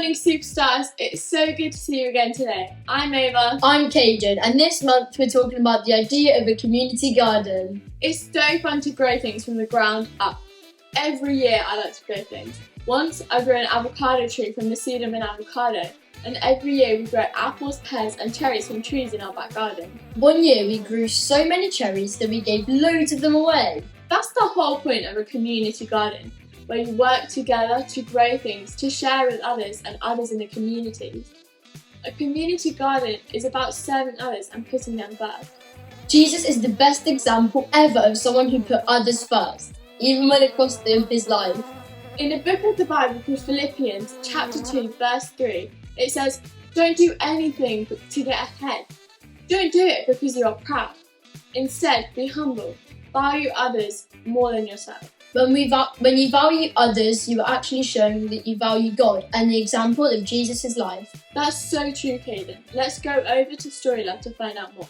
morning, superstars. It's so good to see you again today. I'm Ava. I'm Caden, and this month we're talking about the idea of a community garden. It's so fun to grow things from the ground up. Every year I like to grow things. Once I grew an avocado tree from the seed of an avocado, and every year we grow apples, pears and cherries from trees in our back garden. One year we grew so many cherries that we gave loads of them away. That's the whole point of a community garden, where you work together to grow things, to share with others and others in the community. A community garden is about serving others and putting them first. Jesus is the best example ever of someone who put others first, even when it cost him his life. In the book of the Bible called Philippians, chapter 2, verse 3, it says, "Don't do anything to get ahead. Don't do it because you are proud. Instead, be humble. Value others more than yourself." When you value others, you are actually showing that you value God and the example of Jesus' life. That's so true, Caden. Let's go over to Storylab to find out more.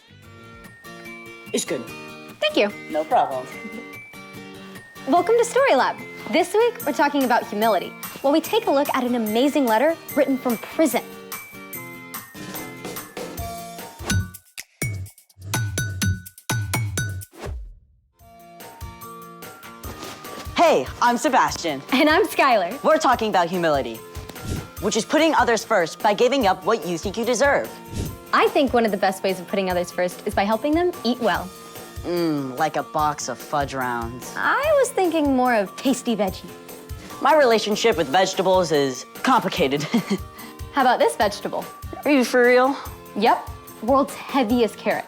It's good. Thank you. No problem. Welcome to Story Lab. This week, we're talking about humility, while we take a look at an amazing letter written from prison. Hey, I'm Sebastian. And I'm Skylar. We're talking about humility, which is putting others first by giving up what you think you deserve. I think one of the best ways of putting others first is by helping them eat well. Like a box of fudge rounds. I was thinking more of tasty veggies. My relationship with vegetables is complicated. How about this vegetable? Are you for real? Yep, world's heaviest carrot,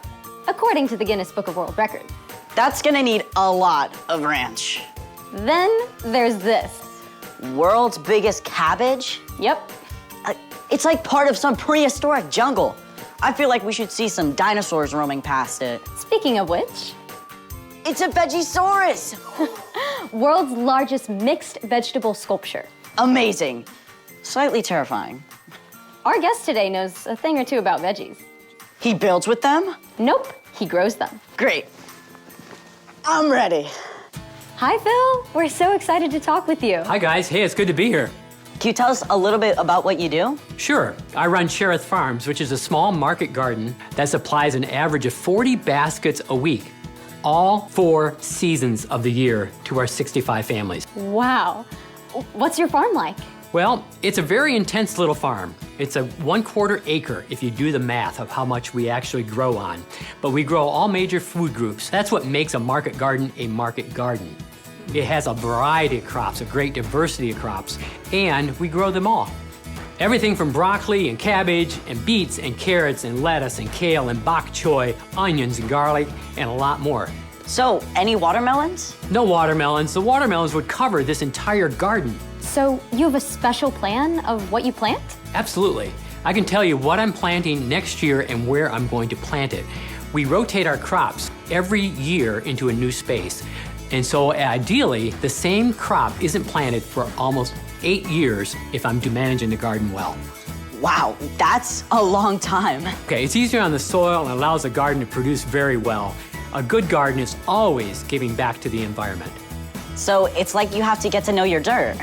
according to the Guinness Book of World Records. That's gonna need a lot of ranch. Then there's this. World's biggest cabbage? Yep. It's like part of some prehistoric jungle. I feel like we should see some dinosaurs roaming past it. Speaking of which, it's a Vegisaurus! world's largest mixed vegetable sculpture. Amazing. Slightly terrifying. Our guest today knows a thing or two about veggies. He builds with them? Nope, he grows them. Great. I'm ready. Hi, Phil. We're so excited to talk with you. Hi, guys. Hey, it's good to be here. Can you tell us a little bit about what you do? Sure. I run Cherith Farms, which is a small market garden that supplies an average of 40 baskets a week, all 4 seasons of the year to our 65 families. Wow. What's your farm like? Well, it's a very intense little farm. It's a 1/4 acre if you do the math of how much we actually grow on. But we grow all major food groups. That's what makes a market garden a market garden. It has a variety of crops, a great diversity of crops, and we grow them all. Everything from broccoli and cabbage and beets and carrots and lettuce and kale and bok choy, onions and garlic, and a lot more. So, any watermelons? No watermelons. The watermelons would cover this entire garden. So you have a special plan of what you plant? Absolutely. I can tell you what I'm planting next year and where I'm going to plant it. We rotate our crops every year into a new space. And so ideally, the same crop isn't planted for almost 8 years if I'm managing the garden well. Wow, that's a long time. Okay, it's easier on the soil and allows the garden to produce very well. A good garden is always giving back to the environment. So it's like you have to get to know your dirt.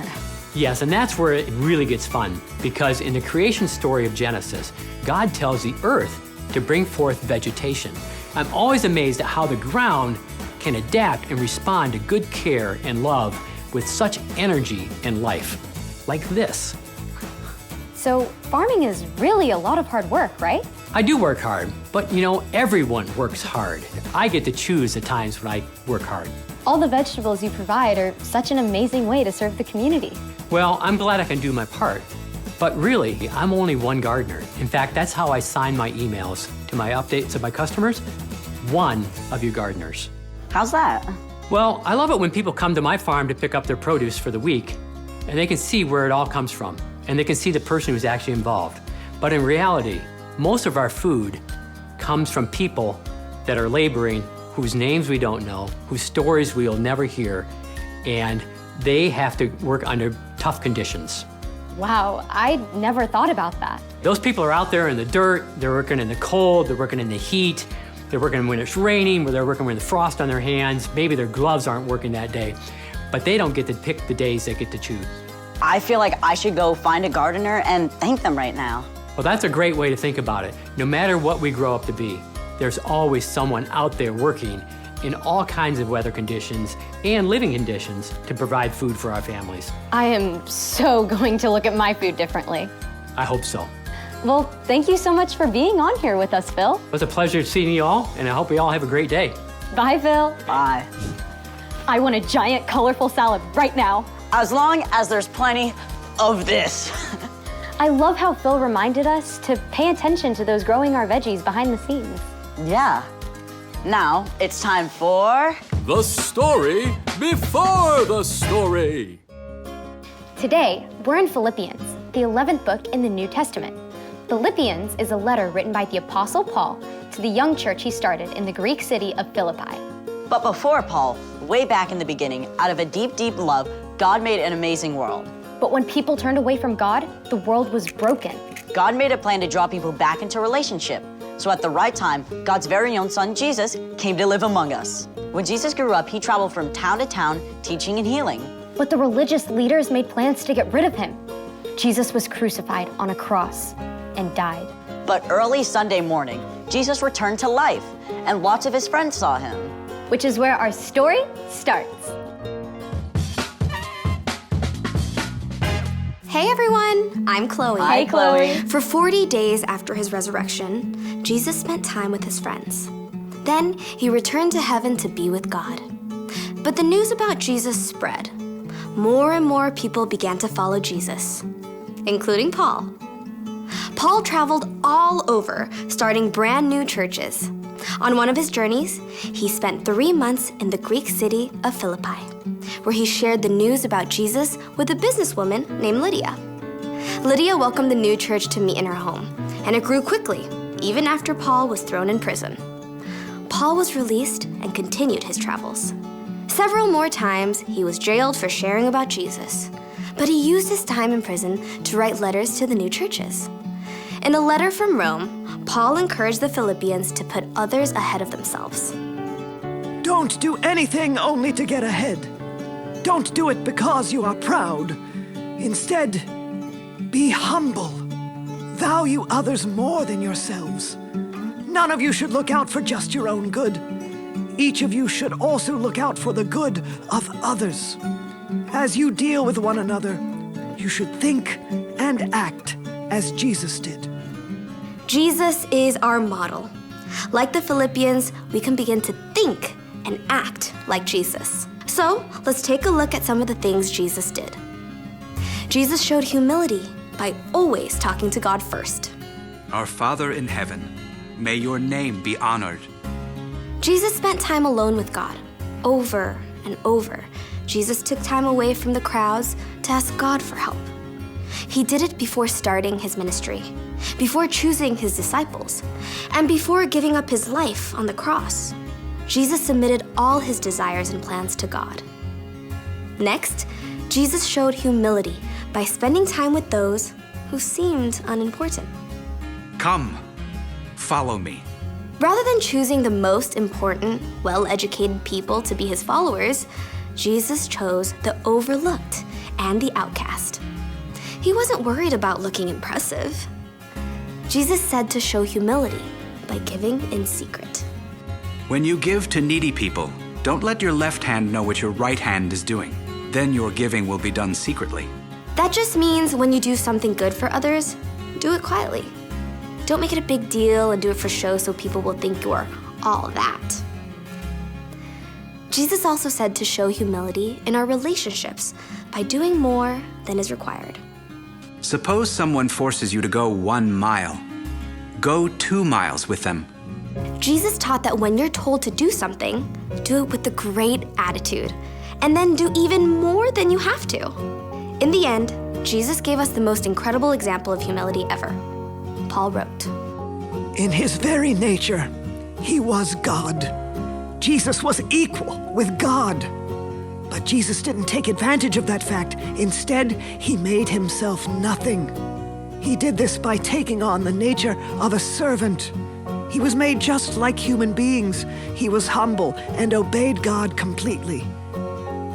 Yes, and that's where it really gets fun, because in the creation story of Genesis, God tells the earth to bring forth vegetation. I'm always amazed at how the ground can adapt and respond to good care and love with such energy and life, like this. So farming is really a lot of hard work, right? I do work hard, but everyone works hard. I get to choose the times when I work hard. All the vegetables you provide are such an amazing way to serve the community. Well, I'm glad I can do my part. But really, I'm only one gardener. In fact, that's how I sign my emails to my updates of my customers. One of you gardeners. How's that? Well, I love it when people come to my farm to pick up their produce for the week, and they can see where it all comes from, and they can see the person who's actually involved. But in reality, most of our food comes from people that are laboring, whose names we don't know, whose stories we'll never hear, and they have to work under tough conditions. Wow, I never thought about that. Those people are out there in the dirt, they're working in the cold, they're working in the heat, they're working when it's raining, they're working with the frost on their hands, maybe their gloves aren't working that day, but they don't get to pick the days they get to choose. I feel like I should go find a gardener and thank them right now. Well, that's a great way to think about it. No matter what we grow up to be, there's always someone out there working in all kinds of weather conditions and living conditions to provide food for our families. I am so going to look at my food differently. I hope so. Well, thank you so much for being on here with us, Phil. It was a pleasure seeing you all, and I hope you all have a great day. Bye, Phil. Bye. I want a giant, colorful salad right now. As long as there's plenty of this. I love how Phil reminded us to pay attention to those growing our veggies behind the scenes. Yeah. Now it's time for... The story before the story. Today, we're in Philippians, the 11th book in the New Testament. Philippians is a letter written by the Apostle Paul to the young church he started in the Greek city of Philippi. But before Paul, way back in the beginning, out of a deep, deep love, God made an amazing world. But when people turned away from God, the world was broken. God made a plan to draw people back into relationship. So at the right time, God's very own son, Jesus, came to live among us. When Jesus grew up, he traveled from town to town, teaching and healing. But the religious leaders made plans to get rid of him. Jesus was crucified on a cross and died. But early Sunday morning, Jesus returned to life, and lots of his friends saw him. Which is where our story starts. Hey everyone, I'm Chloe. Hi, Chloe. For 40 days after his resurrection, Jesus spent time with his friends. Then he returned to heaven to be with God. But the news about Jesus spread. More and more people began to follow Jesus, including Paul. Paul traveled all over, starting brand new churches. On one of his journeys, he spent 3 months in the Greek city of Philippi, where he shared the news about Jesus with a businesswoman named Lydia. Lydia welcomed the new church to meet in her home, and it grew quickly, even after Paul was thrown in prison. Paul was released and continued his travels. Several more times, he was jailed for sharing about Jesus, but he used his time in prison to write letters to the new churches. In a letter from Rome, Paul encouraged the Philippians to put others ahead of themselves. Don't do anything only to get ahead. Don't do it because you are proud. Instead, be humble. Value others more than yourselves. None of you should look out for just your own good. Each of you should also look out for the good of others. As you deal with one another, you should think and act as Jesus did. Jesus is our model. Like the Philippians, we can begin to think and act like Jesus. So, let's take a look at some of the things Jesus did. Jesus showed humility by always talking to God first. Our Father in heaven, may your name be honored. Jesus spent time alone with God, over and over. Jesus took time away from the crowds to ask God for help. He did it before starting his ministry, before choosing his disciples, and before giving up his life on the cross. Jesus submitted all his desires and plans to God. Next, Jesus showed humility by spending time with those who seemed unimportant. Come, follow me. Rather than choosing the most important, well-educated people to be his followers, Jesus chose the overlooked and the outcast. He wasn't worried about looking impressive. Jesus said to show humility by giving in secret. When you give to needy people, don't let your left hand know what your right hand is doing. Then your giving will be done secretly. That just means when you do something good for others, do it quietly. Don't make it a big deal and do it for show so people will think you are all that. Jesus also said to show humility in our relationships by doing more than is required. Suppose someone forces you to go 1 mile. Go 2 miles with them. Jesus taught that when you're told to do something, do it with a great attitude, and then do even more than you have to. In the end, Jesus gave us the most incredible example of humility ever. Paul wrote, In his very nature, he was God. Jesus was equal with God. But Jesus didn't take advantage of that fact. Instead, he made himself nothing. He did this by taking on the nature of a servant. He was made just like human beings. He was humble and obeyed God completely.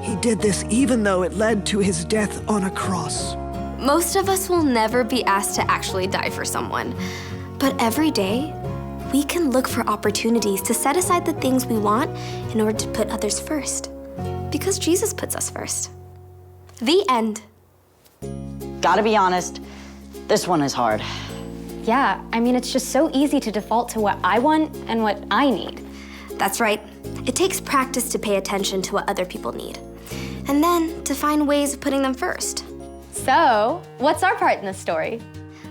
He did this even though it led to his death on a cross. Most of us will never be asked to actually die for someone. But every day, we can look for opportunities to set aside the things we want in order to put others first. Because Jesus puts us first. The end. Gotta be honest, this one is hard. Yeah, I mean, it's just so easy to default to what I want and what I need. That's right. It takes practice to pay attention to what other people need. And then to find ways of putting them first. So, what's our part in this story?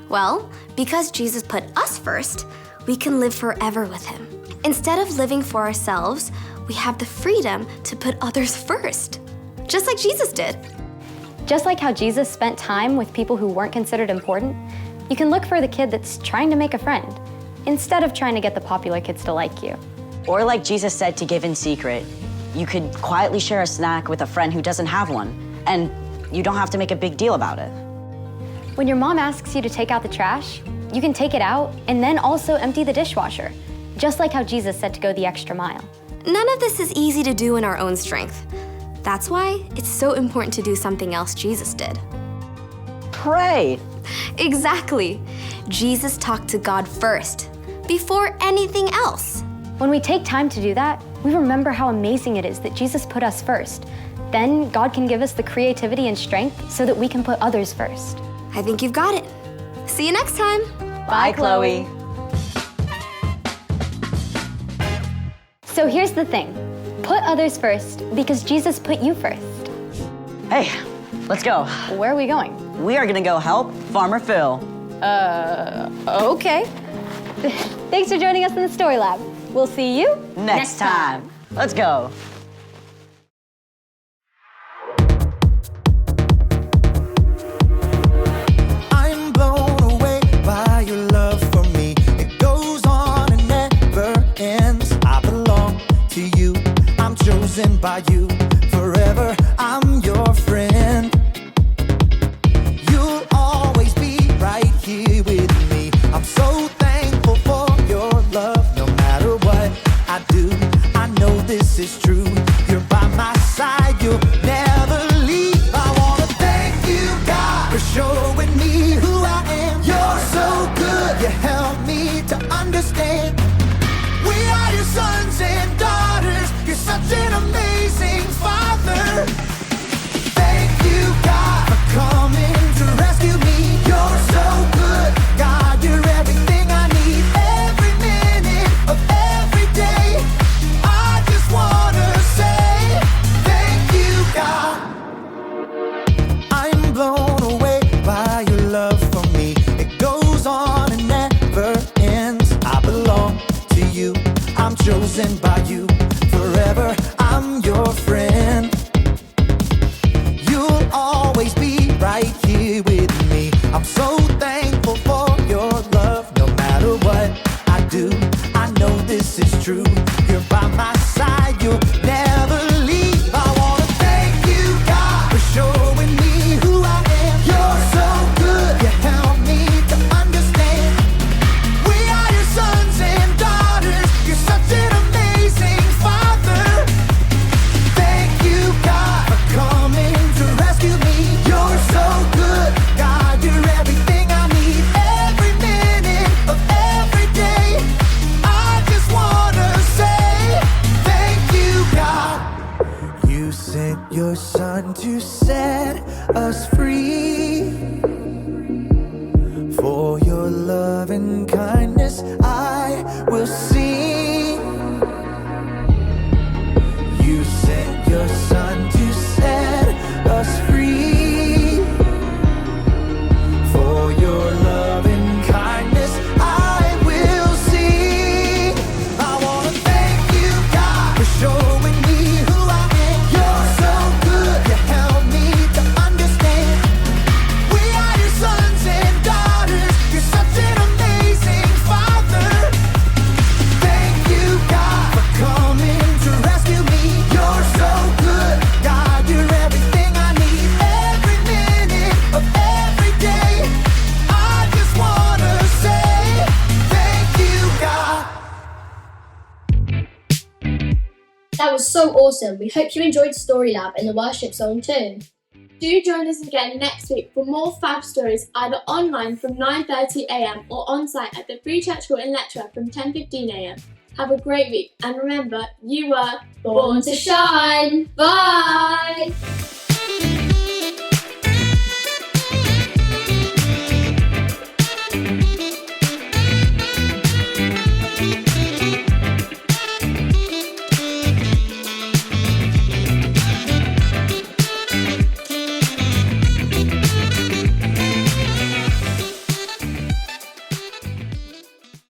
Well, because Jesus put us first, we can live forever with him. Instead of living for ourselves, we have the freedom to put others first. Just like Jesus did. Just like how Jesus spent time with people who weren't considered important, you can look for the kid that's trying to make a friend, instead of trying to get the popular kids to like you. Or like Jesus said, to give in secret. You could quietly share a snack with a friend who doesn't have one, and you don't have to make a big deal about it. When your mom asks you to take out the trash, you can take it out and then also empty the dishwasher, just like how Jesus said to go the extra mile. None of this is easy to do in our own strength. That's why it's so important to do something else Jesus did. Pray. Exactly. Jesus talked to God first, before anything else. When we take time to do that, we remember how amazing it is that Jesus put us first. Then God can give us the creativity and strength so that we can put others first. I think you've got it. See you next time. Bye, Chloe. So here's the thing. Put others first because Jesus put you first. Hey, let's go. Where are we going? We are gonna go help Farmer Phil. Okay. Thanks for joining us in the Story Lab. We'll see you Next time. Let's go. I'm blown away by your love for me. It goes on and never ends. I belong to you. I'm chosen by you. Forever, I'm your friend. You'll always be right here with me. I'm so thankful for your love. No matter what I do, I know this is true. You're by my side, you'll never leave. I wanna thank you, God, for showing me who I am. You're so good, you help me to understand. We are your sons and daughters. You're such an amazing Father. Thank you, God, for coming to rescue me. You're so good, God, you're everything I need. Every minute of every day, I just wanna say thank you, God. I'm blown away by your love for me. It goes on and never ends. I belong to you. I'm chosen by you. Forever, I'm your friend. You'll always be right here with me. I'm so thankful for your love. No matter what I do, I know this is true. You're by my side, you'll never leave. I wanna thank you, God, for showing me who I am. You're so good, you help me to understand. We are your sons and daughters. You're such an amazing Father. Thank you, God, for coming to rescue me. You're so good, God, you're everything I need. Every minute of every day, I just wanna That was so awesome. We hope you enjoyed Story Lab and the worship song too. Do join us again next week for more fab stories, either online from 9:30 a.m. or on site at the Free Church Hall in Letchworth from 10:15 a.m. Have a great week, and remember, you were Born to shine. Bye!